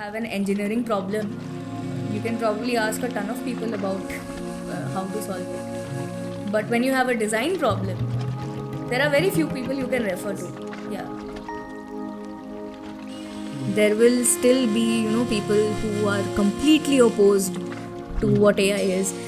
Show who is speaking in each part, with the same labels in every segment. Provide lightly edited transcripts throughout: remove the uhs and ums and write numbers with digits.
Speaker 1: have an engineering problem, you can probably ask a ton of people about how to solve it. But when you have a design problem, there are very few people you can refer to. Yeah. There will still be, people who are completely opposed to what AI is.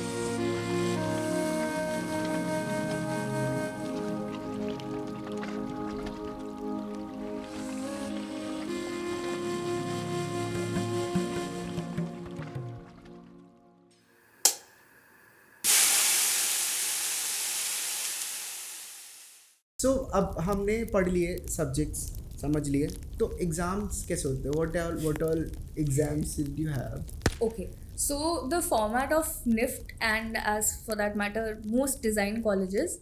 Speaker 2: So अब हमने पढ़ लिए subjects समझ लिए तो exams कैसे होते हैं what all exams did you have?
Speaker 1: Okay, so the format of NIFT and as for that matter most design colleges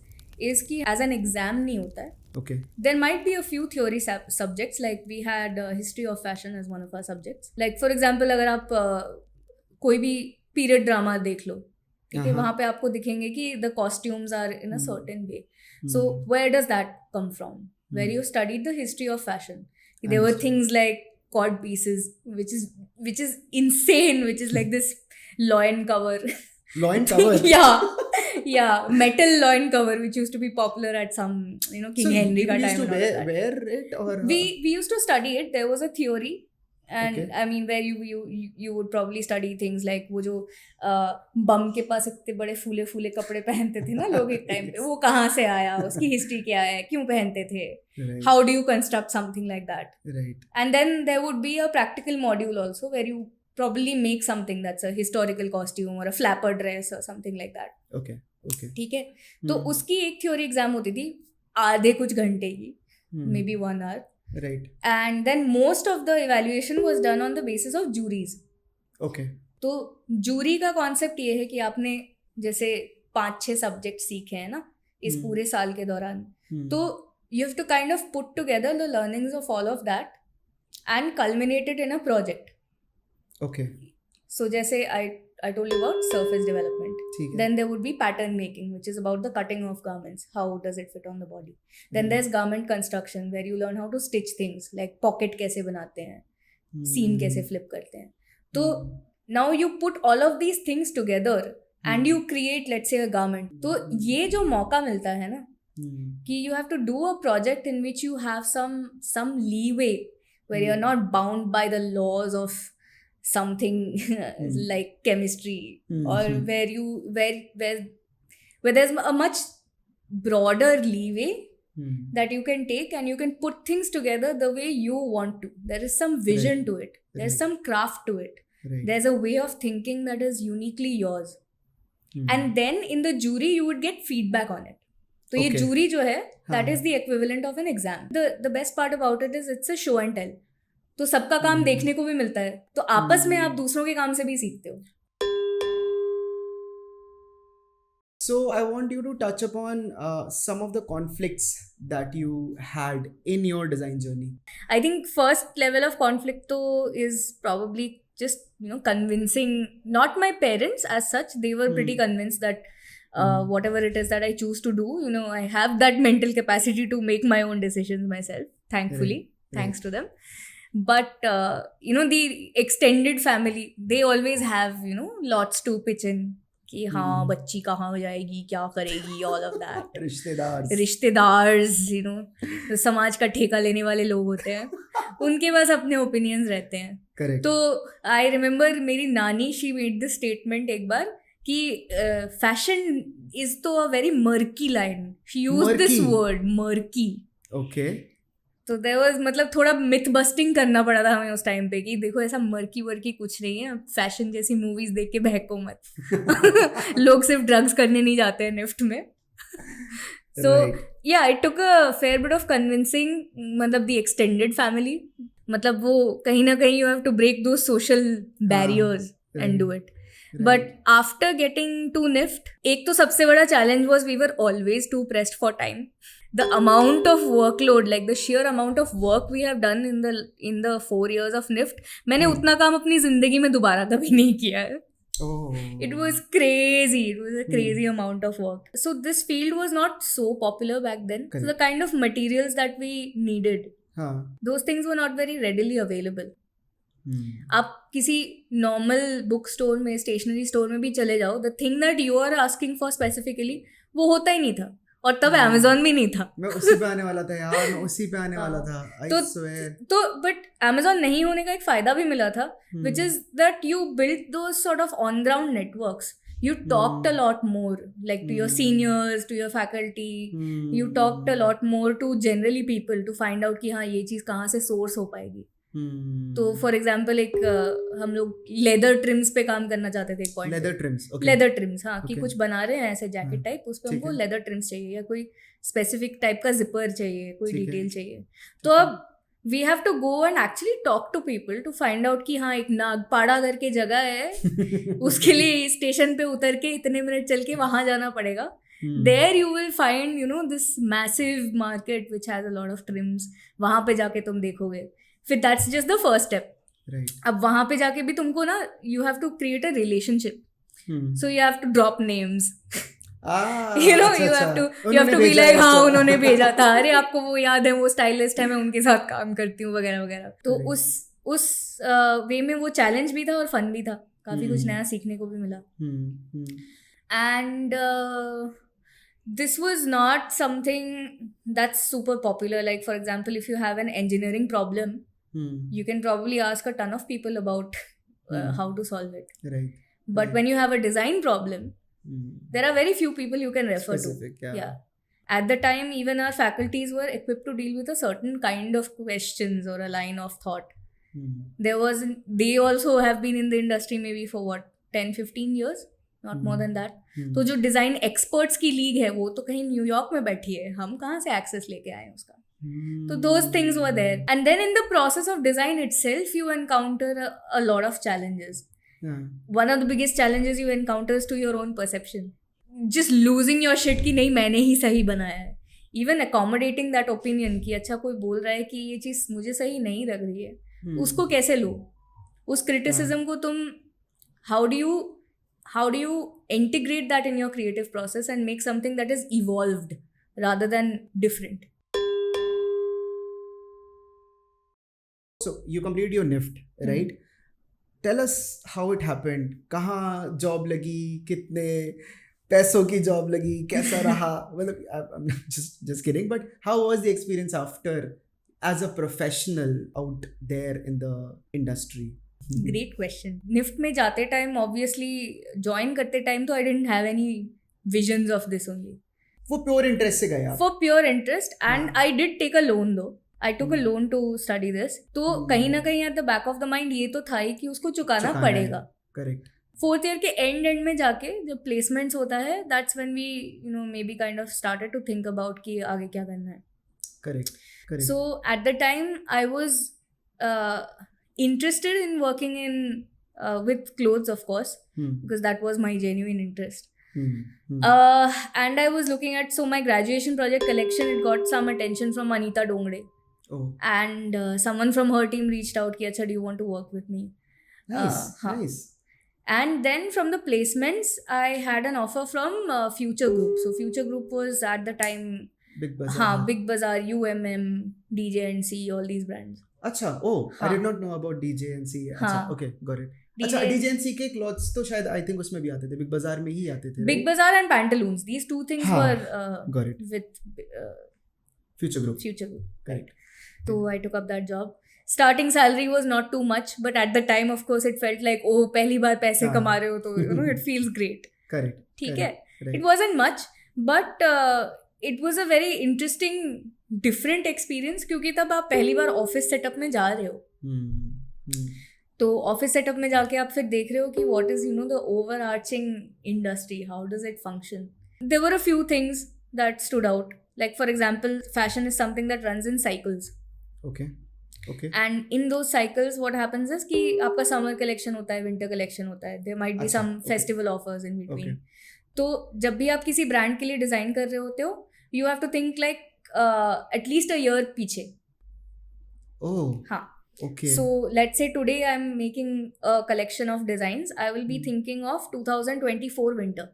Speaker 1: is कि as an exam नहीं होता है.
Speaker 2: Okay.
Speaker 1: There might be a few theory subjects, like we had history of fashion as one of our subjects. Like for example अगर आप कोई भी period drama देख लो, ठीक है, वहाँ पे आपको दिखेंगे कि the costumes are in a certain way. So where does that come from? Where you studied the history of fashion. There were things like cod pieces, which is insane, which is like this loin cover.
Speaker 2: Loin cover?
Speaker 1: Yeah, metal loin cover, which used to be popular at some, King
Speaker 2: So
Speaker 1: Henry ka
Speaker 2: you
Speaker 1: time.
Speaker 2: used to wear it or
Speaker 1: We used to study it. There was a theory. And
Speaker 2: Okay.
Speaker 1: I mean, where you would probably study things like वो जो बम के पास इतने बड़े फूले फूले कपड़े पहनते थे ना लोग एक टाइम पे, वो कहाँ से आया, उसकी हिस्ट्री क्या है, क्यों पहनते थे,
Speaker 2: Right.
Speaker 1: how do you construct something like that.
Speaker 2: Right.
Speaker 1: And then there would be a practical module also where you probably make something that's a historical costume or a flapper dress or something like that.
Speaker 2: Okay. Okay.
Speaker 1: ठीक है, तो उसकी एक theory exam होती थी आधे कुछ घंटे की, maybe 1 hour.
Speaker 2: Right.
Speaker 1: And then most of the evaluation was done on the basis of juries.
Speaker 2: Okay.
Speaker 1: तो जूरी का कॉन्सेप्ट ये है कि आपने जैसे 5-6 सब्जेक्ट सीखे हैं ना इस पूरे साल के दौरान, तो you have to kind of put together the learnings of all of that and culminate it in a project.
Speaker 2: Okay.
Speaker 1: So जैसे I told you about surface development.
Speaker 2: ठीक है.
Speaker 1: Then there would be pattern making, which is about the cutting of garments. How does it fit on the body? Then there's garment construction, where you learn how to stitch things, like pocket कैसे बनाते हैं, seam कैसे flip करते हैं. तो now you put all of these things together and you create, let's say, a garment. तो ये जो मौका मिलता है ना कि you have to do a project in which you have some leeway, where you're not bound by the laws of something like chemistry, or where there's a much broader leeway that you can take and you can put things together the way you want to. There is some vision to it. There's some craft to it.
Speaker 2: Right.
Speaker 1: There's a way of thinking that is uniquely yours. And then in the jury you would get feedback on it. So ये jury जो है, that is the equivalent of an exam. The best part about it is it's a show and tell. तो सबका काम देखने को भी मिलता है, तो आपस में आप दूसरों के काम से भी सीखते हो.
Speaker 2: So I want you to touch upon some of the conflicts that you had in your design journey.
Speaker 1: I think first level of conflict though is probably just convincing, not my parents as such. They were pretty convinced that whatever it is that I choose to do, I have that mental capacity to make my own decisions myself, thankfully. Thanks to them. But the extended family, they always have lots to pitch in कि हाँ बच्ची कहाँ जाएगी, क्या करेगी, all of that. रिश्तेदार्स समाज का ठेका लेने वाले लोग होते हैं, उनके पास अपने ओपिनियंस रहते हैं.
Speaker 2: Correct.
Speaker 1: तो आई रिमेम्बर मेरी नानी, शी मेड दिस स्टेटमेंट एक बार कि फैशन इज तो a very murky line. She used this word murky.
Speaker 2: Okay.
Speaker 1: तो देयर वाज, मतलब थोड़ा मिथ बस्टिंग करना पड़ा था हमें उस टाइम पे कि देखो ऐसा मर्की वर्की कुछ नहीं है, फैशन जैसी मूवीज देख के बहको मत. लोग सिर्फ ड्रग्स करने नहीं जाते हैं निफ्ट में. So yeah it took a fair bit of convincing, मतलब द एक्सटेंडेड फैमिली, मतलब वो कहीं ना कहीं यू हैव टू ब्रेक दो social barriers and do it. But after getting to NIFT, एक तो सबसे बड़ा challenge was we were always too pressed for time. The amount of workload, like the sheer amount of work we have done in the 4 years of NIFT, मैंने उतना काम अपनी जिंदगी में दोबारा कभी नहीं किया है. It was crazy. It was a crazy amount of work. So this field was not so popular back then.
Speaker 2: Correct.
Speaker 1: So the kind of materials that we needed, those things were not very readily available. आप किसी normal book store में, stationery store में भी चले जाओ, the thing that you are asking for specifically वो होता ही नहीं था, और तब Amazon भी नहीं था.
Speaker 2: मैं उसी पे आने वाला था यार, मैं उसी पे आने वाला था.
Speaker 1: तो बट Amazon नहीं होने का एक फायदा भी मिला था, which is that you built those sort of on ground networks. You talked a lot more, like to your seniors, to your faculty. You talked a lot more to generally people to find out कि हाँ ये चीज़ कहाँ से source हो पाएगी. तो for example एक हम लोग लेदर ट्रिम्स पे काम करना चाहते थे एक पॉइंट. लेदर ट्रिम्स हाँ, कि कुछ बना रहे हैं ऐसे जैकेट टाइप, उस पर हमको लेदर ट्रिम्स चाहिए या कोई स्पेसिफिक टाइप का जिपर चाहिए, कोई डिटेल चाहिए. तो अब we have to go and actually talk to people to find out कि हाँ एक नागपाड़ा करके जगह है, उसके लिए स्टेशन पे उतर के इतने मिनट चल के वहाँ जाना पड़ेगा. There you will find, you know, this massive market which has a lot of trims. वहाँ पे जाके तुम देखोगे. फिर that's just the first step.
Speaker 2: Right.
Speaker 1: अब वहाँ पे जाके भी तुमको ना you have to create a relationship. So you have to drop names. You know, you have to be like हाँ उन्होंने भेजा था, अरे आपको वो याद है, वो स्टाइलिस्ट है, मैं उनके साथ काम करती हूँ वगैरह वगैरह. तो उस वे में वो चैलेंज भी था और फन भी था, काफ़ी कुछ नया सीखने को भी मिला. And this was not something that's super popular. Like for example, if you have an engineering problem, you can probably ask a ton of people about how to solve it.
Speaker 2: Right.
Speaker 1: But when you have a design problem, there are very few people you can refer
Speaker 2: Specific,
Speaker 1: to. Yeah. At the time, even our faculties were equipped to deal with a certain kind of questions or a line of thought. They also have been in the industry maybe for what, 10-15 years? Not more than that. तो जो design experts की league है वो तो कहीं New York में बैठी है, हम कहाँ से एक्सेस लेके आए उसका. तो those things were there. And then in the process of design itself, you encounter a lot of challenges. One of the biggest challenges you encounter is to your own perception. Just losing your shit कि नहीं मैंने ही सही बनाया है. Even accommodating that opinion कि अच्छा कोई बोल रहा है कि ये चीज़ मुझे सही नहीं लग रही है, उसको कैसे लो? उस criticism को तुम how do you integrate that in your creative process and make something that is evolved rather than different?
Speaker 2: So you completed your NIFT, right? Tell us how it happened. कहाँ job लगी, कितने पैसों की job लगी, कैसा रहा? मतलब I'm just kidding, but how was the experience after as a professional out there in the industry?
Speaker 1: Great question. NIFT में जाते टाइम obviously join करते टाइम तो I didn't have any visions of this only.
Speaker 2: वो pure interest से गया?
Speaker 1: For pure interest, and I did take a loan though. I took a loan to study this. तो कहीं ना कहीं at the back of the mind ये तो था ही कि उसको चुकाना पड़ेगा.
Speaker 2: Correct.
Speaker 1: Fourth year के end में जाके जब placements होता है, that's when we maybe kind of started to think about कि आगे क्या करना है.
Speaker 2: Correct.
Speaker 1: So at the time I was interested in working in with clothes, of course, because that was my genuine interest. And I was looking at, so my graduation project collection, it got some attention from Anita Dongre. And someone from her team reached out ki acha, do you want to work with me?
Speaker 2: Nice.
Speaker 1: And then from the placements I had an offer from Future Group. So Future Group was at the time
Speaker 2: Big Bazaar.
Speaker 1: Big Bazaar, UMM, DJ&C, all these brands.
Speaker 2: अच्छा, I did not know about DJ&C. अच्छा, okay, got it. अच्छा, DJ&C के clothes तो शायद I think उसमें भी आते थे, Big Bazaar में ही आते थे.
Speaker 1: Big Bazaar and Pantaloons, these two things were
Speaker 2: got it.
Speaker 1: with
Speaker 2: Future Group.
Speaker 1: Correct. So I took up that job. Starting salary was not too much, but at the time, of course, it felt like, oh, पहली बार पैसे कमा रहे हो तो it feels great.
Speaker 2: Correct.
Speaker 1: ठीक है. It wasn't much, but it was a very interesting, different experience क्योंकि तब आप पहली बार ऑफिस सेटअप में जा रहे हो. तो ऑफिस सेटअप में जाके आप फिर देख रहे हो कि what is the overarching industry, how does it function. There were a few things that stood out. Like for example, fashion is something that runs in cycles. Okay. And in those cycles, what happens is कि आपका summer collection होता है, winter collection होता है. There might be some festival offers in between. तो जब भी आप किसी ब्रांड के लिए डिज़ाइन कर रहे होते हो, you have to think like at least a year पीछे. हाँ.
Speaker 2: Okay.
Speaker 1: So let's say today I'm making a collection of designs. I will be thinking of 2024 winter.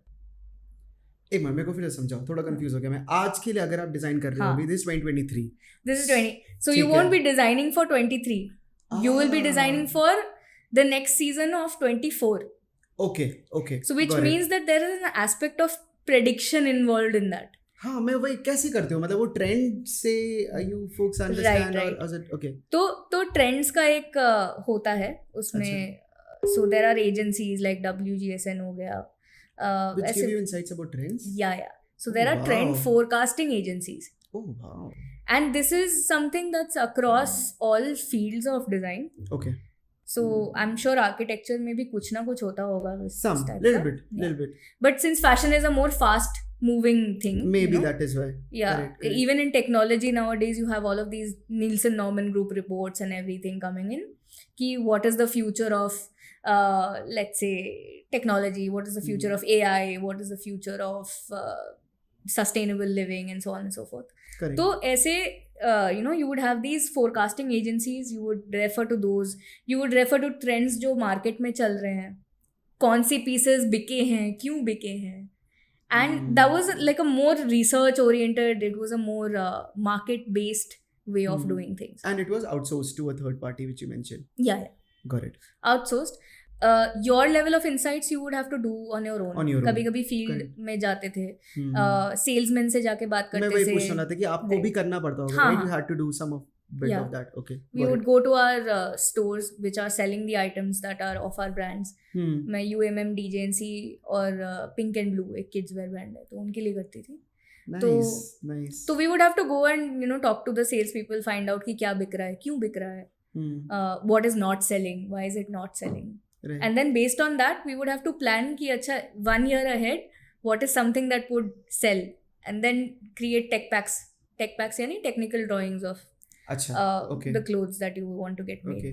Speaker 2: एक मिनट, मेरे को फिर समझाओ, थोड़ा कंफ्यूज हो गया मैं. आज के लिए अगर आप डिजाइन कर रहे हो, this is 2023.
Speaker 1: This is 20. So you won't be designing for 23. You will be designing for the next season of 24.
Speaker 2: Okay.
Speaker 1: So which
Speaker 2: got it.
Speaker 1: means that there is an aspect of prediction involved in that.
Speaker 2: हाँ मैं वही कैसे करते हो मतलब वो trend से you folks understand
Speaker 1: Right.
Speaker 2: or is it okay
Speaker 1: तो ट्रेंड्स का एक होता है उसमें. So there are agencies like WGSN हो गया.
Speaker 2: which give you insights about trends?
Speaker 1: Yeah. So there are trend
Speaker 2: Wow.
Speaker 1: forecasting agencies.
Speaker 2: Oh wow.
Speaker 1: And this is something that's across all fields of design.
Speaker 2: Okay.
Speaker 1: So I'm sure architecture में भी कुछ ना कुछ होता होगा इस
Speaker 2: Some
Speaker 1: type
Speaker 2: little
Speaker 1: का.
Speaker 2: bit.
Speaker 1: But since fashion is a more fast moving thing,
Speaker 2: Maybe
Speaker 1: you know?
Speaker 2: that is why.
Speaker 1: Yeah.
Speaker 2: Correct.
Speaker 1: Even in technology nowadays, you have all of these Nielsen Norman Group reports and everything coming in. Ki what is the future of, let's say, technology? What is the future of AI? What is the future of sustainable living and so on and so forth.
Speaker 2: Correct.
Speaker 1: तो ऐसे you would have these forecasting agencies, you would refer to those, you would refer to trends जो market में चल रहे हैं, कौन सी pieces बिके हैं, क्यों बिके हैं. And that was like a more research oriented, it was a more market based way of doing things.
Speaker 2: And it was outsourced to a third party which you mentioned.
Speaker 1: Yeah.
Speaker 2: Got it.
Speaker 1: Outsourced. Your level of insights you would have to do on your own. कभी-कभी field में जाते थे, salesman से जाके बात करते थे.
Speaker 2: मैं वही पूछना था कि आपको भी करना पड़ता होगा, right? You had to do some of bit of that. Okay.
Speaker 1: We would go to our stores which are selling the items that are of our brands. मैं UMM, DJNC और Pink and Blue एक kids wear brand है, तो उनके लिए करती थी.
Speaker 2: Nice.
Speaker 1: तो we would have to go and talk to the sales people, find out कि क्या बिक रहा है, क्यों बिक रहा है, what is not selling, why is it not selling. Right. And then based on that we would have to plan कि अच्छा 1 year ahead what is something that would sell, and then create tech packs यानी technical drawings of the clothes that you want to get made.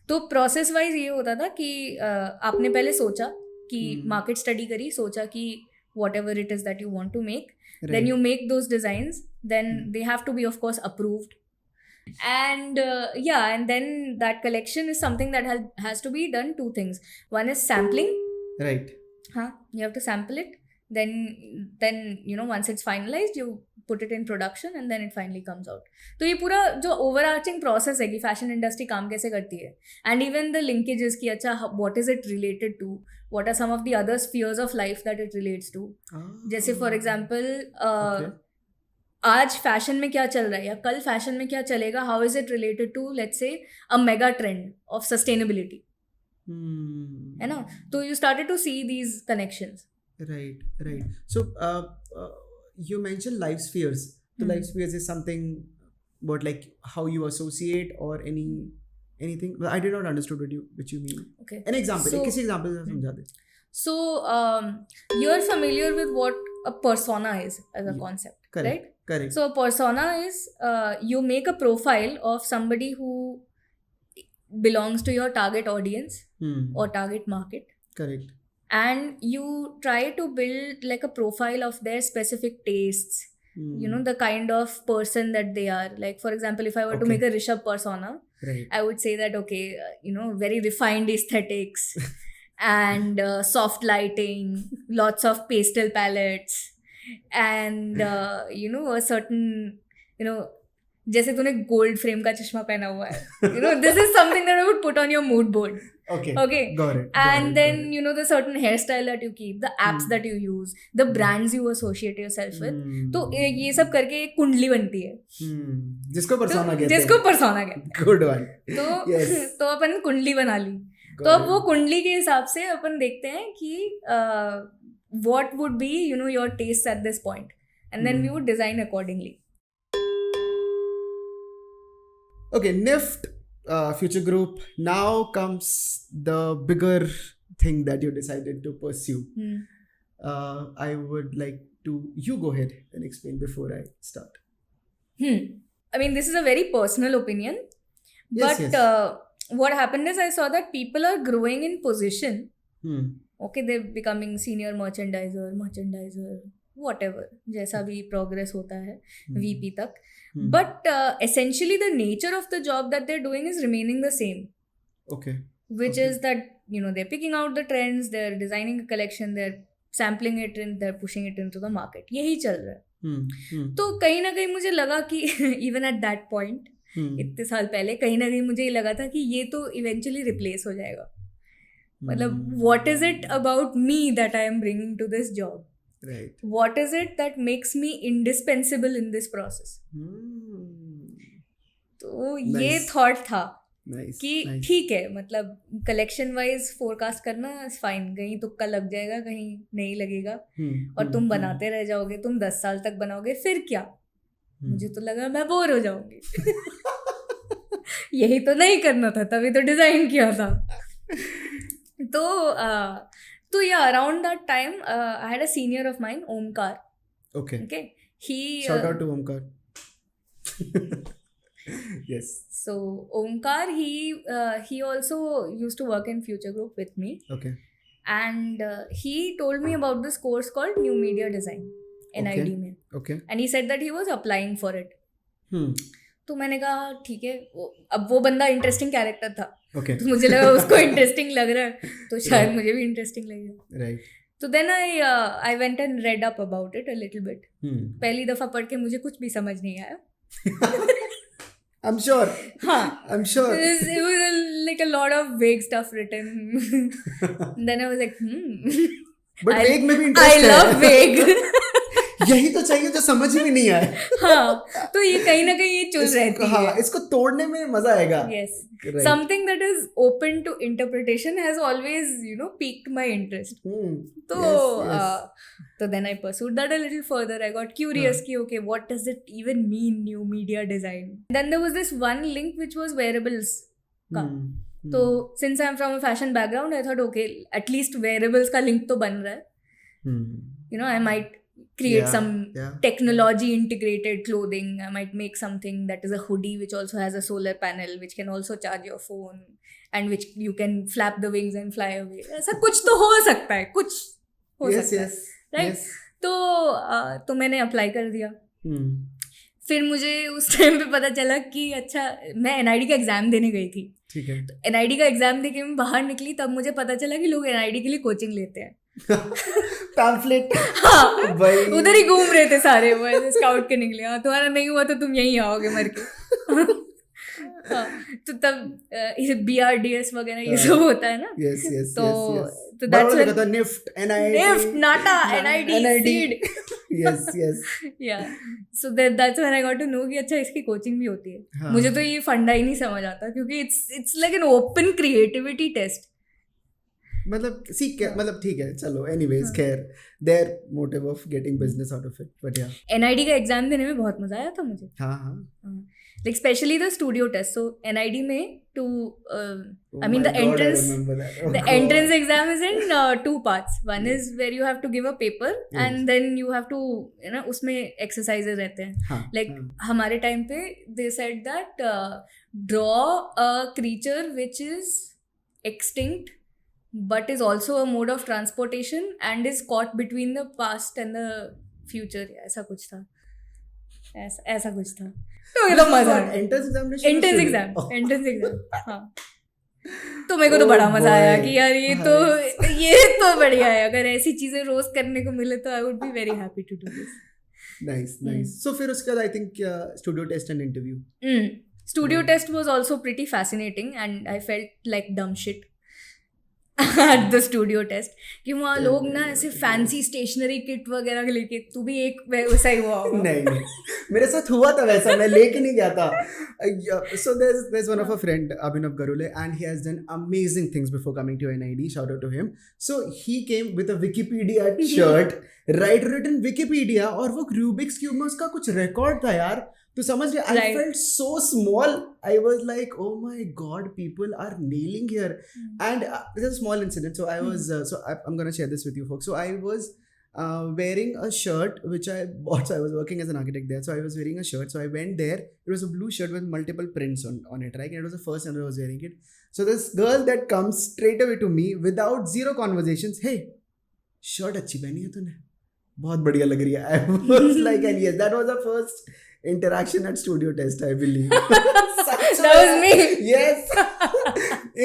Speaker 1: तो process wise ये होता था कि आपने पहले सोचा कि market study करी, सोचा कि whatever it is that you want to make, then you make those designs, then they have to be of course approved. And and then that collection is something that has to be done 2 things. One is sampling.
Speaker 2: Right.
Speaker 1: You have to sample it. Then once it's finalized, you put it in production and then it finally comes out. तो ये पूरा जो overarching process है कि fashion industry काम कैसे करती है, and even the linkages कि अच्छा what is it related to, what are some of the other spheres of life that it relates to. जैसे for example आज फैशन में क्या चल रहा है या कल फैशन में क्या चलेगा, how is it related to let's say a mega trend of sustainability, है ना. तो you started to see these connections.
Speaker 2: Right. So you mentioned life spheres. So life spheres is something about like how you associate or anything. Well, I did not understood what you mean.
Speaker 1: Okay.
Speaker 2: An example. So, किसी example से समझा दे.
Speaker 1: So you're familiar with what a persona is as a concept.
Speaker 2: Correct. Correct.
Speaker 1: So a persona is you make a profile of somebody who belongs to your target audience or target market.
Speaker 2: Correct.
Speaker 1: And you try to build like a profile of their specific tastes, the kind of person that they are. Like for example, if I were to make a Rishabh persona, I would say that very refined aesthetics and soft lighting, lots of pastel palettes, and a certain जैसे तूने gold frame का चश्मा पहना हुआ है, this is something that I would put on your mood board. Okay.
Speaker 2: Got it.
Speaker 1: And then the certain hairstyle that you keep, the apps that you use, the brands you associate yourself with. तो ये सब करके एक कुंडली बनती है,
Speaker 2: जिसको persona कहते हैं. Good one.
Speaker 1: तो अपन कुंडली बना ली. तो अब वो कुंडली के हिसाब से अपन देखते हैं कि what would be your tastes at this point, and then we would design accordingly.
Speaker 2: Okay, NIFT, Future Group. Now comes the bigger thing that you decided to pursue. I would like to you go ahead and explain before I start.
Speaker 1: I mean, this is a very personal opinion, but what happened is I saw that people are growing in position. Okay, they're becoming senior merchandiser, whatever, जैसा भी progress होता है VP तक. But essentially the nature of the job that they're doing is remaining the same.
Speaker 2: Okay.
Speaker 1: Which is that they're picking out the trends, they're designing a collection, they're sampling it and they're pushing it into the market. यही चल रहा है. तो कहीं ना कहीं मुझे लगा कि even at that point, इतने साल पहले कहीं ना कहीं मुझे ये लगा था कि ये तो eventually replace हो जाएगा. मतलब what is it about me that I am bringing to this job?
Speaker 2: Right.
Speaker 1: What is it that makes me indispensable in this process? तो ये
Speaker 2: Nice.
Speaker 1: थॉट था
Speaker 2: Nice.
Speaker 1: कि
Speaker 2: Nice.
Speaker 1: ठीक है, मतलब कलेक्शन वाइज फोरकास्ट करना फाइन, कहीं तुक्का लग जाएगा, कहीं नहीं लगेगा, और तुम बनाते रह जाओगे, तुम 10 साल तक बनाओगे, फिर क्या? मुझे तो लगा मैं बोर हो जाऊंगी। यही तो नहीं करना था, तभी तो डिजाइन किया था। तो या around that time I had a senior of mine, Omkar.
Speaker 2: Okay.
Speaker 1: Okay, he
Speaker 2: Shout out to Omkar. Yes.
Speaker 1: so Omkar, he also used to work in Future Group with me,
Speaker 2: Okay.
Speaker 1: and he told me about this course called New Media Design, NID में,
Speaker 2: Okay.
Speaker 1: and he said that he was applying for it.
Speaker 2: Hmm.
Speaker 1: तो मैंने कहा ठीक है, अब वो बंदा interesting character था,
Speaker 2: Okay.
Speaker 1: तो मुझे लगा उसको इंटरेस्टिंग लग रहा है, तो शायद मुझे भी इंटरेस्टिंग लगेगा.
Speaker 2: Right.
Speaker 1: तो then I went and read up about it a little bit. पहली दफा पढ़ के मुझे कुछ भी समझ नहीं आया.
Speaker 2: I'm sure.
Speaker 1: हाँ,
Speaker 2: I'm sure.
Speaker 1: it was like a lot of vague stuff written. Then I was like,
Speaker 2: But vague में भी
Speaker 1: I
Speaker 2: interest है.
Speaker 1: love vague.
Speaker 2: यही तो चाहिए जो समझ में नहीं आए.
Speaker 1: हाँ, तो ये कहीं ना कहीं ये चुल रहती है.
Speaker 2: हाँ, इसको तोड़ने में मजा आएगा.
Speaker 1: Yes.
Speaker 2: Right.
Speaker 1: Something that is open to interpretation has always, piqued my interest. So,
Speaker 2: Yes.
Speaker 1: so then I pursued that a little further. I got curious कि okay, what does it even mean, new media design? Then there was this one link which was wearables का. तो since I'm from a fashion background, I thought okay, at least wearables का link तो बन रहा है. I might create some technology integrated clothing. I might make something that is a hoodie which also has a solar panel which can also charge your phone and which you can flap the wings and fly away. ऐसा कुछ तो हो सकता है, कुछ हो सकता है, right? तो मैंने अप्लाई कर दिया. फिर मुझे उस टाइम पे पता चला कि अच्छा, मैं NID का एग्जाम देने गई थी.
Speaker 2: ठीक है.
Speaker 1: तो NID का एग्जाम देके मैं बाहर निकली, तब मुझे पता चला कि लोग NID के लिए कोचिंग लेते हैं.
Speaker 2: पैम्फलेट.
Speaker 1: हाँ, उधर ही घूम रहे थे सारे, वो ऐसे स्काउट के निकले. हाँ, तुम्हारा नहीं हुआ तो तुम यहीं आओगे मर के. हाँ, तो तब BRDS वगैरह ये सब होता है ना.
Speaker 2: Yes.
Speaker 1: तो that's when
Speaker 2: NIFT, NID,
Speaker 1: NIFT, NATA, NID, SEED.
Speaker 2: Yes.
Speaker 1: Yeah. So that's when I got to know कि अच्छा इसकी कोचिंग भी होती है.
Speaker 2: हाँ.
Speaker 1: मुझे तो ये फंडा ही नहीं समझ आता, क्योंकि it's like an open creativity test.
Speaker 2: मतलब मतलब ठीक है, चलो. Anyways, खैर, their motive of getting business out of it, but yeah.
Speaker 1: NID का एग्जाम देने में बहुत मजा आया था मुझे.
Speaker 2: हाँ.
Speaker 1: Like especially the studio test. So NID में to
Speaker 2: Oh
Speaker 1: I mean
Speaker 2: my
Speaker 1: the
Speaker 2: God,
Speaker 1: entrance.
Speaker 2: I remember that. Oh
Speaker 1: The
Speaker 2: God.
Speaker 1: entrance exam is in 2 parts. One is where you have to give a paper, and then you have to उसमें exercises रहते हैं.
Speaker 2: हाँ,
Speaker 1: Like हमारे time पे they said that draw a creature which is extinct but is also a mode of transportation and is caught between the past and the future. ऐसा कुछ था. ऐसा कुछ था. तो ये तो मजा आया. Entrance exam. हाँ, तो मेरे को तो बड़ा मजा आया कि यार ये तो बढ़िया है. अगर ऐसी चीजें रोज करने को मिले तो I would be very happy to do this.
Speaker 2: Nice. So फिर उसके बाद I think studio test and interview.
Speaker 1: Studio test was also pretty fascinating and I felt like dumb shit at the studio test. कि वहाँ लोग ना ऐसे fancy stationery kit वगैरह लेके, तू भी एक वैसा ही हुआ होगा.
Speaker 2: नहीं, मेरे साथ हुआ था वैसा, मैं लेके नहीं गया था. So there's one of a friend, Abhinav Garule, and he has done amazing things before coming to NID. Shout out to him. So he came with a Wikipedia shirt, written Wikipedia, और वो Rubik's Cube में उसका कुछ record था यार. तो समझ रहे, I felt so small. I was like, oh my God, people are nailing here. And there's a small incident. So I was, I'm going to share this with you folks. So I was wearing a shirt which I bought. So I was working as an architect there. So I was wearing a shirt. So I went there. It was a blue shirt with multiple prints on it, right? And it was the first time I was wearing it. So this girl that comes straight away to me without zero conversations, hey, shirt अच्छी पहनी है तूने, बहुत बढ़िया लग रही है. I was like, and yes, that was the first interaction at studio test, I believe.
Speaker 1: That was me.
Speaker 2: Yes.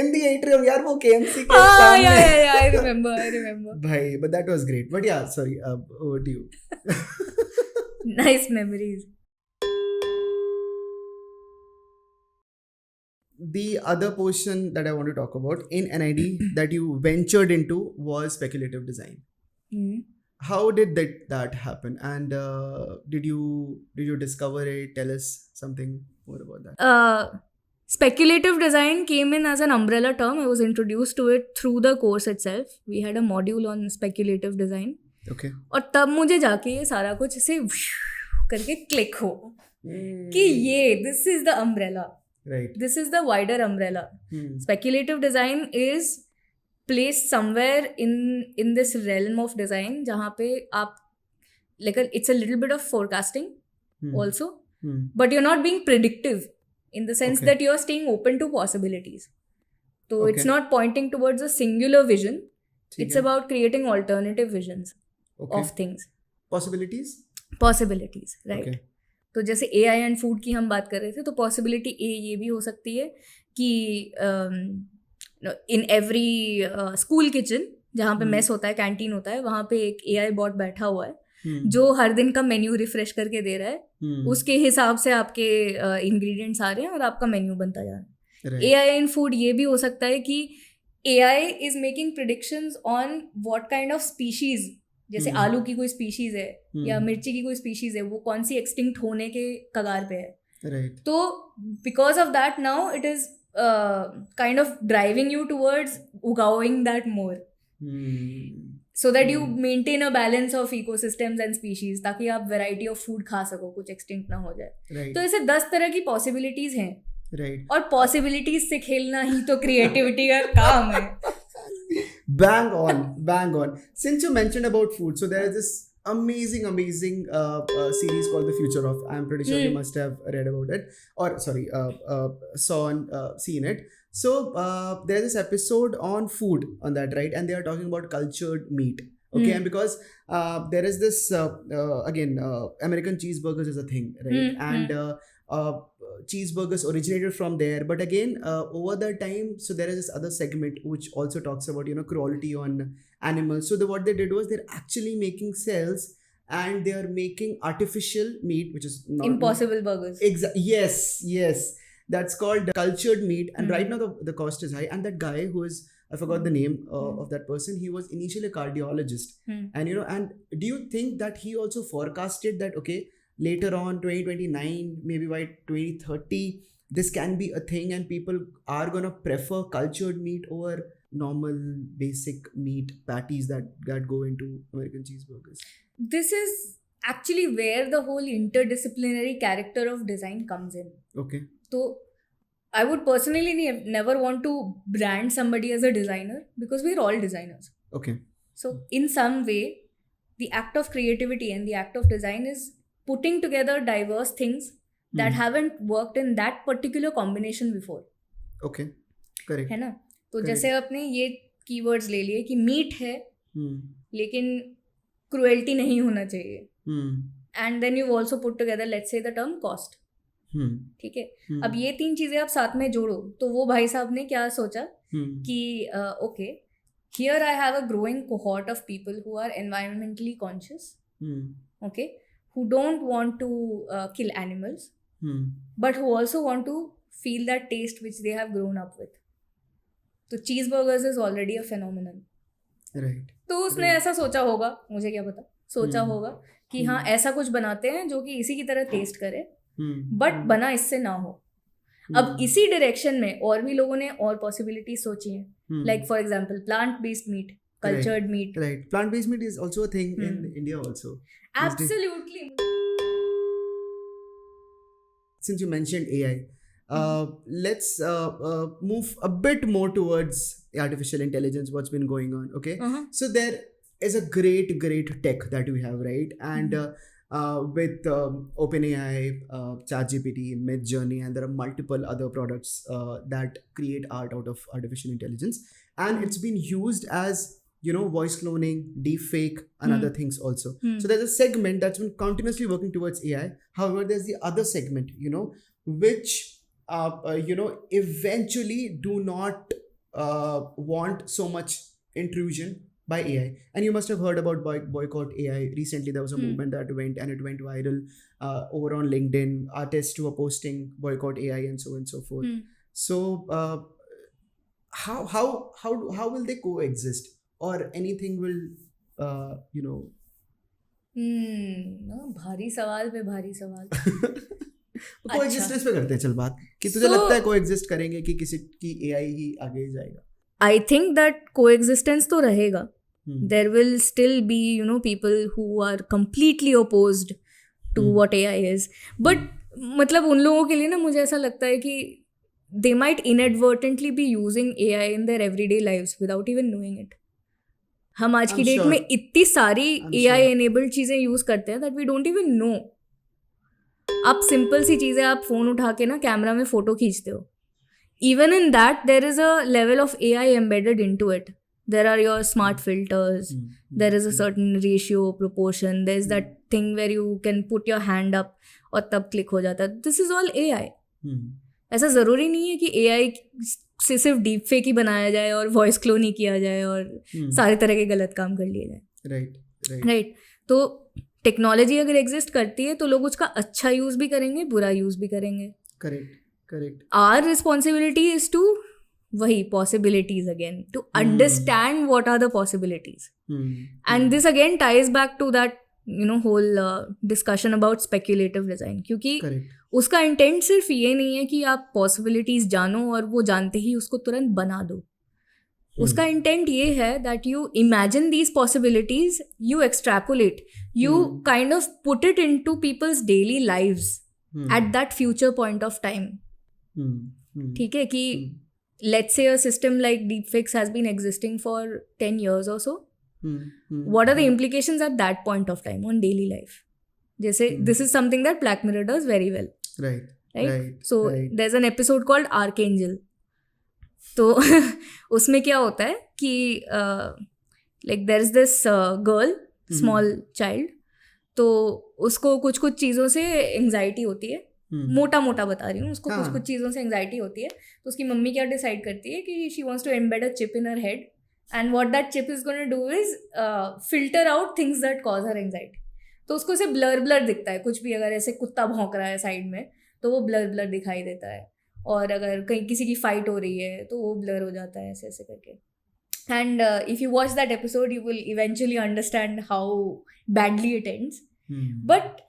Speaker 2: In the atrium, yaar, wo KMC ke
Speaker 1: सामने. Yeah, I remember.
Speaker 2: Bhai, but that was great. But yeah, sorry, over to you.
Speaker 1: Nice memories.
Speaker 2: the other portion that I want to talk about in NID that you ventured into was speculative design. How did that happen? And did you discover it? Tell us something more about that.
Speaker 1: Speculative design came in as an umbrella term. I was introduced to it through the course itself. We had a module on speculative design.
Speaker 2: Okay.
Speaker 1: और तब मुझे जाके ये सारा कुछ ऐसे करके click हो कि ये this is the umbrella.
Speaker 2: Right.
Speaker 1: This is the wider umbrella. Speculative design is placed somewhere in this realm of design जहाँ पे आप like it's a little bit of forecasting also, but you're not being predictive in the sense that you're staying open to possibilities. So it's not pointing towards a singular vision. It's about creating alternative visions of things.
Speaker 2: Possibilities,
Speaker 1: right?
Speaker 2: Okay.
Speaker 1: तो जैसे AI and food की हम बात कर रहे थे, तो possibility ये भी हो सकती है कि इन एवरी स्कूल किचन जहाँ पे मेस होता है, कैंटीन होता है, वहाँ पे एक AI बॉट बैठा हुआ है जो हर दिन का मेन्यू रिफ्रेश करके दे रहा है. उसके हिसाब से आपके इंग्रेडिएंट्स आ रहे हैं और आपका मेन्यू बनता जा रहा है. AI इन फूड ये भी हो सकता है कि AI is making predictions on what kind of species, जैसे आलू की कोई स्पीशीज है या मिर्ची की कोई स्पीशीज है, वो कौन सी एक्सटिंक्ट होने के कगार पे है. तो because of that now it is kind of driving you towards going that more so that you maintain a balance of ecosystems and species, ताकि आप variety of food खा सको, कुछ extinct ना हो जाए. तो ऐसे 10 तरह की possibilities हैं. और possibilities से खेलना ही तो creativity का काम है.
Speaker 2: Bang on. Since you mentioned about food, so there is this amazing series called The Future of. I'm pretty sure you must have read about it, or sorry, seen it. So there's this episode on food on that, right? And they are talking about cultured meat. Okay, and because there is this again, American cheeseburgers is a thing, right? And cheeseburgers originated from there, but again over the time, so there is this other segment which also talks about cruelty on animals. So what they did was they're actually making cells and they are making artificial meat, which is not
Speaker 1: Impossible Burgers.
Speaker 2: Yes, that's called cultured meat, and right now the cost is high. And that guy who is, I forgot the name of that person, he was initially a cardiologist. And and do you think that he also forecasted that okay, later on 2029, maybe by 2030, this can be a thing and people are gonna prefer cultured meat over normal basic meat patties that go into American cheeseburgers?
Speaker 1: This is actually where the whole interdisciplinary character of design comes in.
Speaker 2: Okay. So
Speaker 1: I would personally never want to brand somebody as a designer, because we're all designers.
Speaker 2: Okay.
Speaker 1: So in some way, the act of creativity and the act of design is putting together diverse things that haven't worked in that particular combination before.
Speaker 2: Okay, correct.
Speaker 1: है ना? तो जैसे आपने ये keywords ले लिए कि meat है, लेकिन cruelty नहीं होना चाहिए. And then you've also put together, let's say, the term cost. ठीक है. अब ये 3 चीजें आप साथ में जोड़ो, तो वो भाई साहब ने क्या सोचा कि okay, here I have a growing cohort of people who are environmentally conscious. Okay. Who don't want to kill animals, but who also want to feel that taste which they have grown up with. So cheeseburgers is already a phenomenon.
Speaker 2: Right.
Speaker 1: तो उसने ऐसा सोचा होगा, मुझे क्या पता, सोचा होगा कि हाँ ऐसा कुछ बनाते हैं जो कि इसी की तरह टेस्ट करे, बट बना इससे ना हो. अब इसी डायरेक्शन में और भी लोगों ने और पॉसिबिलिटी सोची हैं, like for example plant based meat, cultured meat.
Speaker 2: Right. Plant-based meat is also a thing in India also.
Speaker 1: Absolutely.
Speaker 2: Since you mentioned AI, let's move a bit more towards artificial intelligence, what's been going on, okay? So there is a great tech that we have, right? And with OpenAI, ChatGPT, Midjourney, and there are multiple other products that create art out of artificial intelligence. And it's been used as voice cloning, deepfake, and other things also. So there's a segment that's been continuously working towards AI. However, there's the other segment, which, eventually do not want so much intrusion by AI. And you must have heard about boycott AI. Recently, there was a movement that went viral over on LinkedIn. Artists who are posting boycott AI and so on and so forth. So how will they coexist, or anything will you know
Speaker 1: भारी सवाल पे भारी सवाल.
Speaker 2: Coexistence पे करते हैं चल बात, कि तुझे
Speaker 1: So-
Speaker 2: लगता है कोएग्जिस्ट करेंगे कि किसी की एआई ही आगे जाएगा?
Speaker 1: I think that coexistence तो रहेगा.
Speaker 2: Hmm.
Speaker 1: There will still be, people who are completely opposed to what AI is. But मतलब उन लोगों के लिए ना मुझे ऐसा लगता है कि they might inadvertently be using AI in their everyday lives without even knowing it. हम आज की
Speaker 2: I'm
Speaker 1: डेट
Speaker 2: sure.
Speaker 1: में इतनी सारी
Speaker 2: I'm
Speaker 1: AI
Speaker 2: sure.
Speaker 1: enabled चीज़ें यूज़ करते हैं that we don't even know. आप सिंपल सी चीज़ें, आप फ़ोन उठा के ना कैमरा में फ़ोटो खींचते हो. Even in that, there is a level of AI embedded into it. There are your smart filters. There is a certain ratio, proportion. There's that thing where you can put your hand up और तब click हो जाता है. This is all AI. ऐसा ज़रूरी नहीं है कि AI से सिर्फ डीप फेक ही बनाया जाए और वॉइस क्लोन ही किया जाए और सारे तरह के गलत काम कर लिए जाए. राइट. तो टेक्नोलॉजी अगर एग्जिस्ट करती है तो लोग उसका अच्छा यूज़ भी करेंगे, बुरा यूज़ भी करेंगे.
Speaker 2: Correct.
Speaker 1: Our responsibility is to वही possibilities again, to understand what are the possibilities. And this again ties back to that whole discussion about speculative design, क्योंकि उसका इंटेंट सिर्फ ये नहीं है कि आप possibilities जानो और वो जानते ही उसको तुरंत बना दो. उसका इंटेंट ये है that you imagine these possibilities, you extrapolate, you kind of put it into people's daily lives at that future point of time. ठीक है कि let's say a system like deepfakes has been existing for 10 years or so. What are the implications at that point of time on daily life? जैसे this is something that Black Mirror does very well. Right? So there's an episode called Archangel. तो उसमें क्या होता है कि like there is this girl, small child, तो उसको कुछ चीज़ों से एंग्जाइटी होती है. मोटा बता रही हूँ. उसको कुछ चीज़ों से एंग्जाइटी होती है. तो उसकी मम्मी क्या डिसाइड करती है कि she wants to embed a chip in her head, and what that chip is gonna do is filter out things that cause her anxiety. तो उसको ऐसे ब्लर दिखता है. कुछ भी अगर ऐसे कुत्ता भौंक रहा है साइड में तो वो ब्लर दिखाई देता है, और अगर कहीं किसी की फाइट हो रही है तो वो ब्लर हो जाता है ऐसे करके. And if you watch that episode you will eventually understand how badly it ends. But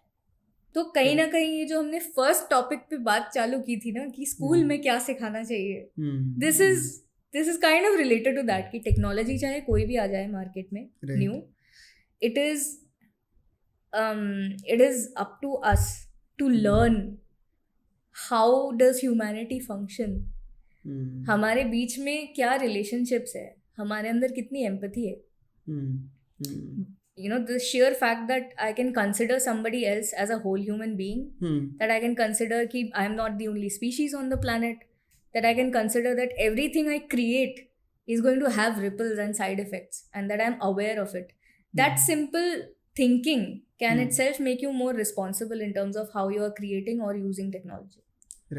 Speaker 1: तो कहीं ना कहीं ये जो हमने फर्स्ट टॉपिक पे बात चालू की थी ना कि स्कूल में क्या सिखाना चाहिए, this is kind of related to that कि टेक्नोलॉजी चाहे कोई भी आ जाए मार्केट में new, it is up to us to learn how does humanity function. हमारे बीच में क्या रिलेशनशिप्स है, हमारे अंदर कितनी एम्पैथी है. The sheer fact that I can consider somebody else as a whole human being, that I can consider that I am not the only species on the planet, that I can consider that everything I create is going to have ripples and side effects, and that I am aware of it. That simple thinking can itself make you more responsible in terms of how you are creating or using technology.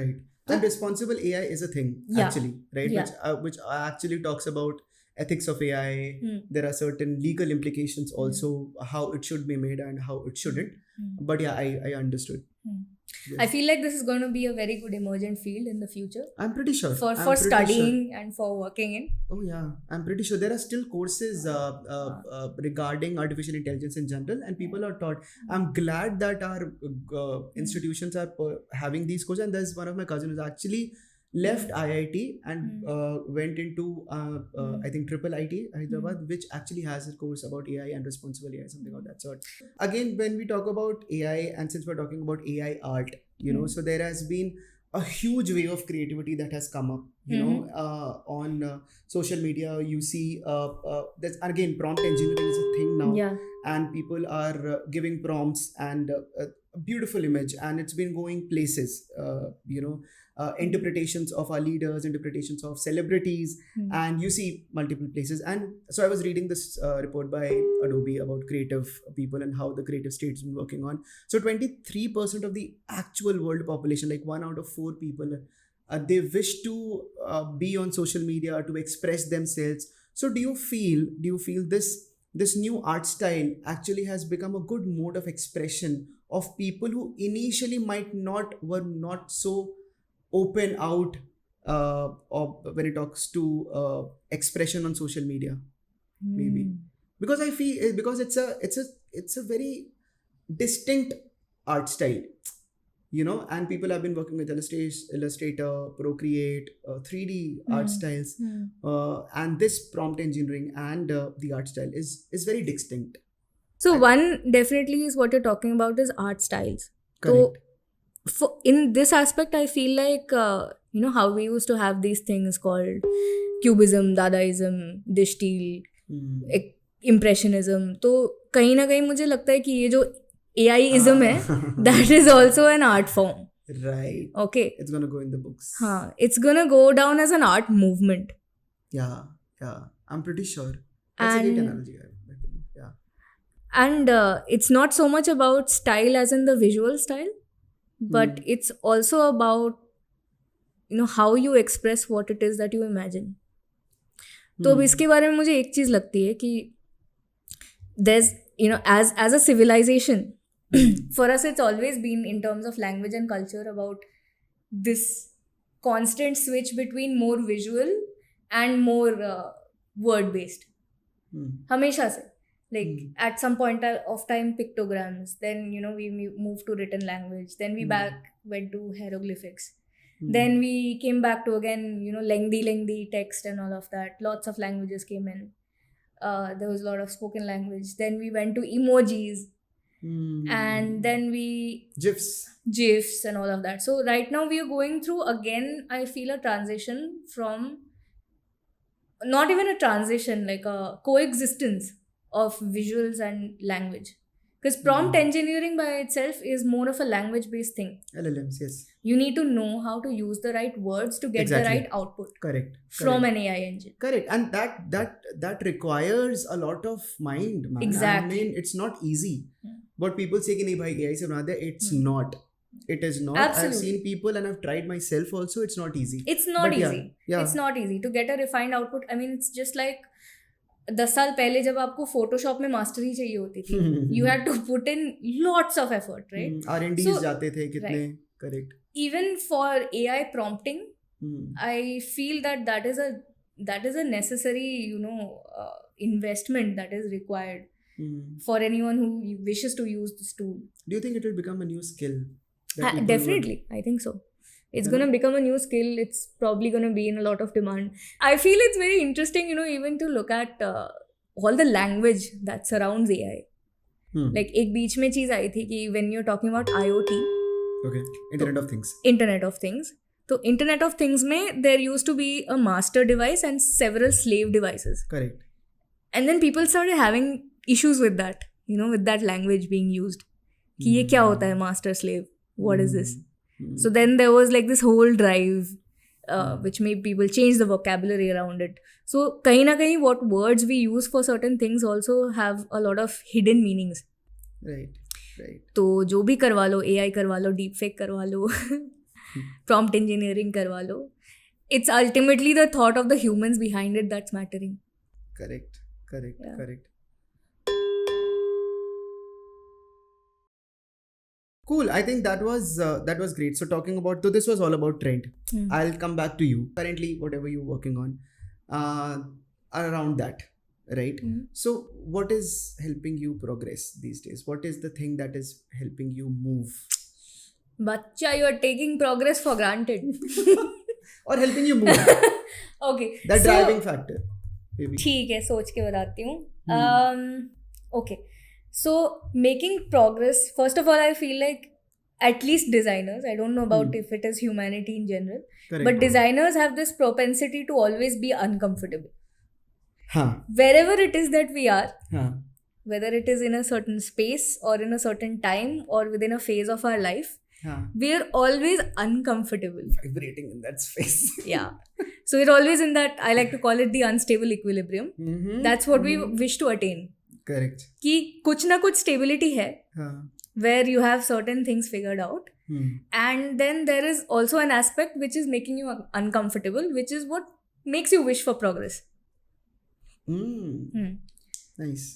Speaker 2: Right. And responsible AI is a thing, actually, right? Yeah. Which actually talks about ethics of AI. There are certain legal implications also, how it should be made and how it shouldn't. But yeah, I understood. Yes.
Speaker 1: I feel like this is going to be a very good emergent field in the future.
Speaker 2: I'm pretty sure.
Speaker 1: For studying and for working in.
Speaker 2: Oh yeah, I'm pretty sure there are still courses regarding artificial intelligence in general, and people are taught. I'm glad that our institutions are having these courses. And there's one of my cousins who's actually left IIT and went into I think Triple IT Hyderabad, which actually has a course about AI and responsible AI, something of that sort. Again, when we talk about AI, and since we're talking about AI art, so there has been a huge wave of creativity that has come up, you know, on social media. You see, there's again prompt engineering is a thing now, and people are giving prompts and a beautiful image, and it's been going places, interpretations of our leaders, interpretations of celebrities, and you see multiple places. And so I was reading this report by Adobe about creative people and how the creative state's been working on. So 23% of the actual world population, like 1 out of 4 people, they wish to be on social media to express themselves. So do you feel this new art style actually has become a good mode of expression of people who initially were not so open out or when it talks to expression on social media, maybe. Because I feel because it's a very distinct art style, and people have been working with Illustrator, Procreate, 3D art styles, and this prompt engineering and the art style is very distinct.
Speaker 1: So one definitely is what you're talking about is art styles.
Speaker 2: Correct.
Speaker 1: So in this aspect, I feel like how we used to have these things called cubism, Dadaism, distill, impressionism. तो कहीं ना कहीं मुझे लगता है कि ये जो AIism है, that is also an art form.
Speaker 2: Right.
Speaker 1: Okay.
Speaker 2: It's gonna go in the books.
Speaker 1: हाँ, it's gonna go down as an art movement.
Speaker 2: Yeah, I'm pretty sure. That's a great analogy, I believe. Yeah.
Speaker 1: And it's not so much about style as in the visual style, but it's also about how you express what it is that you imagine. तो अब इसके बारे में मुझे एक चीज लगती है कि there's as a civilization for us it's always been in terms of language and culture about this constant switch between more visual and more word based. हमेशा से like at some point of time pictograms, then we moved to written language, then we went to hieroglyphics, then we came back to again lengthy text and all of that. Lots of languages came in. There was a lot of spoken language, then we went to emojis, and then we gifs and all of that. So right now we are going through again, I feel, a transition from, not even a transition, like a coexistence of visuals and language, because prompt engineering by itself is more of a language based thing.
Speaker 2: LLMs, yes.
Speaker 1: You need to know how to use the right words to get the right output.
Speaker 2: Correct.
Speaker 1: From an AI engine.
Speaker 2: Correct. And that requires a lot of mind, man.
Speaker 1: Exactly.
Speaker 2: I mean, it's not easy. What people say कि नहीं भाई AI से बना दे, it's not. It is not.
Speaker 1: Absolutely.
Speaker 2: I've seen people and I've tried myself also. It's not easy.
Speaker 1: It's not
Speaker 2: But
Speaker 1: easy.
Speaker 2: Yeah.
Speaker 1: It's not easy to get a refined output. I mean, it's just like 10 साल पहले जब आपको Photoshop में mastery चाहिए होती थी, you had to put in lots of effort, right?
Speaker 2: R&Ds जाते थे कितने.
Speaker 1: Right.
Speaker 2: Correct.
Speaker 1: Even for AI prompting, I feel that is a necessary investment that is required for anyone who wishes to use this tool.
Speaker 2: Do you think it will become a new skill?
Speaker 1: Definitely, I think so. It's going to become a new skill. It's probably going to be in a lot of demand. I feel it's very interesting, even to look at all the language that surrounds AI. Like एक बीच में चीज आई थी कि when you're talking about IoT,
Speaker 2: okay, Internet of Things.
Speaker 1: Internet of Things. तो Internet of Things में there used to be a master device and several slave devices.
Speaker 2: Correct.
Speaker 1: And then people started having issues with that, with that language being used. कि ये क्या होता है master slave? What is this? So then there was like this whole drive which made people change the vocabulary around it. So kahin na kahin what words we use for certain things also have a lot of hidden meanings.
Speaker 2: Right.
Speaker 1: तो जो भी करवा लो, AI करवा लो, deepfake करवा लो, prompt engineering करवा लो, it's ultimately the thought of the humans behind it that's mattering.
Speaker 2: Correct. Cool. I think that was great. So talking about, so this was all about trend. I'll come back to you. Currently, whatever you're working on, around that, right? So what is helping you progress these days? What is the thing that is helping you move?
Speaker 1: Bachcha, you are taking progress for granted.
Speaker 2: Or helping you move.
Speaker 1: Okay.
Speaker 2: That driving factor. Maybe.
Speaker 1: ठीक है, सोच के बताती हूँ. Okay. So making progress, first of all, I feel like at least designers, I don't know about if it is humanity in general,
Speaker 2: Correct.
Speaker 1: but designers have this propensity to always be uncomfortable.
Speaker 2: Huh.
Speaker 1: Wherever it is that we are,
Speaker 2: Huh.
Speaker 1: whether it is in a certain space or in a certain time or within a phase of our life, we are always uncomfortable.
Speaker 2: Vibrating in that space.
Speaker 1: Yeah. So we're always in that, I like to call it the unstable equilibrium. That's what we wish to attain.
Speaker 2: Correct.
Speaker 1: कि कुछ ना कुछ stability है, where you have certain things figured out, and then there is also an aspect which is making you uncomfortable, which is what makes you wish for progress.
Speaker 2: Nice.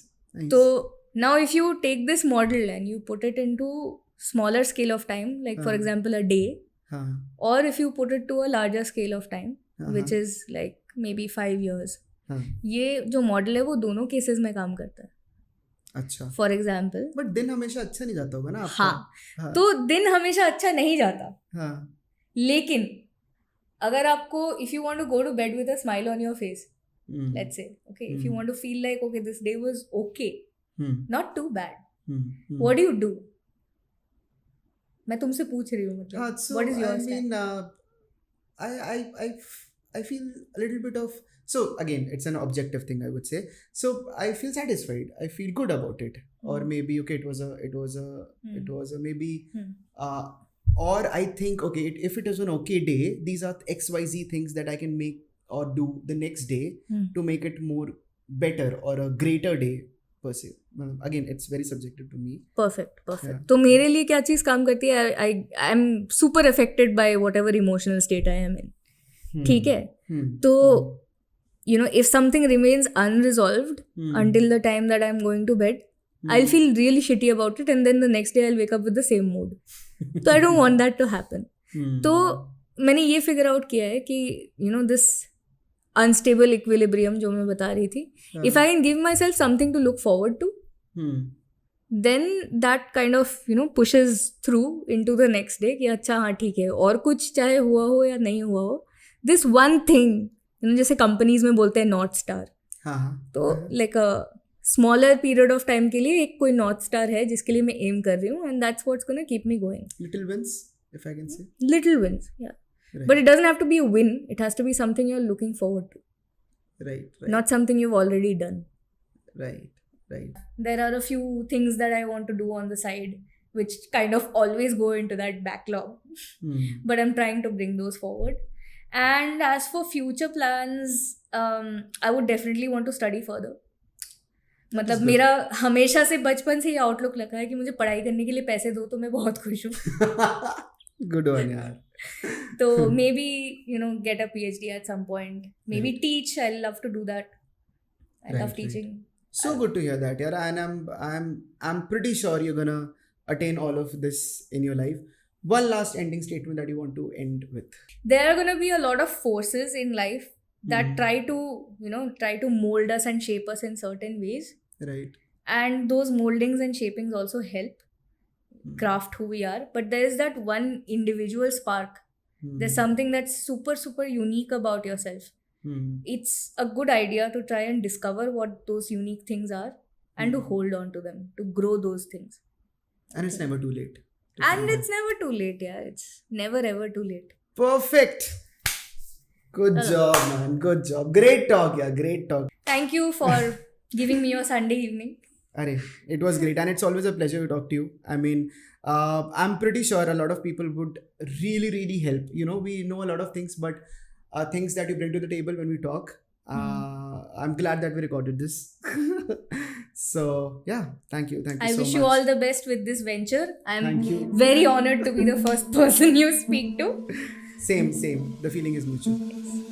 Speaker 1: So now if you take this model and you put it into smaller scale of time, like for example a day,
Speaker 2: हाँ
Speaker 1: or if you put it to a larger scale of time which is like maybe 5 years,
Speaker 2: हाँ
Speaker 1: ये जो model है वो दोनों cases में काम करता है.
Speaker 2: अच्छा.
Speaker 1: फॉर एग्जाम्पल,
Speaker 2: बट दिन हमेशा अच्छा नहीं जाता होगा ना आपका.
Speaker 1: हाँ, तो दिन हमेशा अच्छा नहीं जाता,
Speaker 2: हाँ
Speaker 1: लेकिन अगर आपको if you want to go to bed with a smile on your face, let's say, okay, if you want to feel like okay this day was okay, not too bad, what do you do? मैं तुमसे पूछ रही हूँ, मतलब
Speaker 2: so
Speaker 1: what is your
Speaker 2: I
Speaker 1: stand?
Speaker 2: mean I feel a little bit of, so again it's an objective thing I would say, so I feel satisfied, I feel good about it, or maybe okay it was a maybe or I think okay if it is an okay day, these are XYZ things that I can make or do the next day to make it more better or a greater day per se. Again it's very subjective to me.
Speaker 1: Perfect.
Speaker 2: Yeah.
Speaker 1: तो मेरे लिए क्या चीज़ काम करती है? I am super affected by whatever emotional state I am in. ठीक है, तो you know if something remains unresolved until the time that I'm going to bed, I'll feel really shitty about it, and then the next day I'll wake up with the same mood. So I don't want that to happen. तो मैंने ये figure out किया है कि you know this unstable equilibrium जो मैं बता रही थी, if I can give myself something to look forward to, then that kind of you know pushes through into the next day कि अच्छा हाँ ठीक है, और कुछ चाहे हुआ हो या नहीं हुआ हो, this one thing you know जैसे कंपनीज में बोलते हैं नॉर्थ स्टार, तो like a smaller period of time के लिए एक कोई नॉर्थ स्टार है जिसके लिए मैं एम कर रही हूँ, and that's what's gonna keep me going.
Speaker 2: Little wins if I can say.
Speaker 1: Little wins, yeah.
Speaker 2: Right.
Speaker 1: But it doesn't have to be a win, it has to be something you're looking forward to,
Speaker 2: Right.
Speaker 1: not something you've already done.
Speaker 2: Right.
Speaker 1: There are a few things that I want to do on the side which kind of always go into that backlog, but I'm trying to bring those forward. And as for future plans, I would definitely want to study further. मतलब मेरा हमेशा से बचपन से ये outlook लगा है कि मुझे पढ़ाई करने के लिए पैसे दो तो मैं बहुत खुश हूँ.
Speaker 2: Good one यार.
Speaker 1: तो maybe you know get a PhD at some point, maybe teach. I love to do that. I love teaching.
Speaker 2: So good to hear that yaar, and I'm pretty sure you're gonna attain all of this in your life. One last ending statement that you want to end with.
Speaker 1: There are gonna be a lot of forces in life that try to mold us and shape us in certain ways.
Speaker 2: Right.
Speaker 1: And those moldings and shapings also help craft who we are. But there is that one individual spark. There's something that's super, super unique about yourself. It's a good idea to try and discover what those unique things are and to hold on to them, to grow those things.
Speaker 2: And it's never too late.
Speaker 1: And it's never too late, yeah. It's never ever too late.
Speaker 2: Perfect. Good job, man. Good job. Great talk, yeah. Great talk.
Speaker 1: Thank you for giving me your Sunday evening.
Speaker 2: Arey, it was great, and it's always a pleasure to talk to you. I mean, I'm pretty sure a lot of people would really, really help. You know, we know a lot of things, but things that you bring to the table when we talk. I'm glad that we recorded this. So yeah, thank you so much.
Speaker 1: I wish you all the best with this venture. I'm very honored to be the first person you speak to.
Speaker 2: Same. The feeling is mutual.
Speaker 1: Yes.